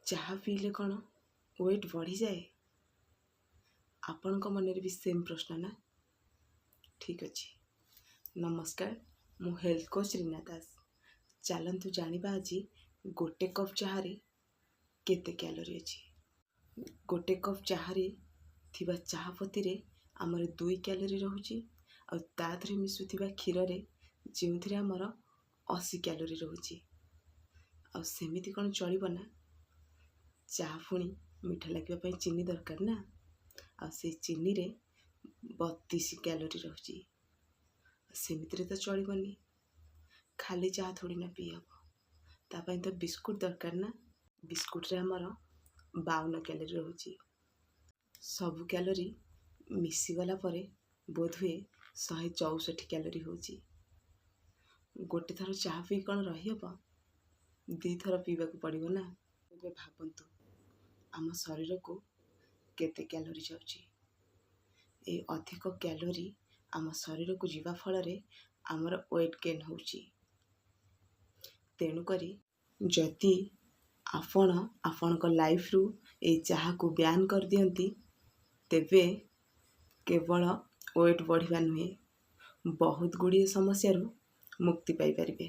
ଚାହା ପିଇଲେ କ'ଣ ୱେଟ୍ ବଢ଼ିଯାଏ? ଆପଣଙ୍କ ମନରେ ବି ସେମ୍ ପ୍ରଶ୍ନ ନା? ଠିକ୍ ଅଛି। ନମସ୍କାର, ମୁଁ ହେଲ୍ଥ କୋଚ୍ ରୀନା ଦାସ। ଚାଲନ୍ତୁ ଜାଣିବା ଆଜି ଗୋଟେ କପ୍ ଚାହାରେ କେତେ କ୍ୟାଲୋରି ଅଛି। ଗୋଟେ କପ୍ ଚାହାରେ ଥିବା ଚାହା ପତିରେ ଆମର 2 କ୍ୟାଲୋରି ରହୁଛି, ଆଉ ତା ଦେହରେ ମିଶୁଥିବା କ୍ଷୀରରେ ଯେଉଁଥିରେ ଆମର 80 କ୍ୟାଲୋରି ରହୁଛି। ଆଉ ସେମିତି କ'ଣ ଚଳିବ ନା? ଚାହା ପୁଣି ମିଠା ଲାଗିବା ପାଇଁ ଚିନି ଦରକାର ନା, ଆଉ ସେଇ ଚିନିରେ 32 କ୍ୟାଲୋରି ରହୁଛି। ସେମିତିରେ ତ ଚଳିବନି, ଖାଲି ଚାହା ଥୋଡ଼ି ନା ପିଇ ହେବ। ତା ପାଇଁ ତ ବିସ୍କୁଟ୍ ଦରକାର ନା। ବିସ୍କୁଟ୍ରେ ଆମର 52 କ୍ୟାଲୋରି ରହୁଛି। ସବୁ କ୍ୟାଲୋରି ମିଶିଗଲା ପରେ ବୋଧହୁଏ 164 କ୍ୟାଲୋରି ହେଉଛି। ଗୋଟେ ଥର ଚାହା ପିଇ କ'ଣ ରହିହେବ? 2 ଥର ପିଇବାକୁ ପଡ଼ିବ ନା। ଏବେ ଭାବନ୍ତୁ ଆମ ଶରୀରକୁ କେତେ କ୍ୟାଲୋରି ଯାଉଛି। এই ଅଧିକ କ୍ୟାଲୋରି ଆମ ଶରୀରକୁ ଯିବା ଫଳରେ ଆମର ୱେଟ୍ ଗେନ୍ ହେଉଛି। ତେଣୁକରି ଯଦି ଆପଣ ଆପଣଙ୍କ ଲାଇଫ୍ରୁ ଏଇ ଚାହାକୁ ବ୍ୟାନ୍ କରିଦିଅନ୍ତି, ତେବେ କେବଳ ୱେଟ୍ ବଢ଼ିବା ନୁହେଁ, ବହୁତ ଗୁଡ଼ିଏ ସମସ୍ୟାରୁ ମୁକ୍ତି ପାଇପାରିବେ।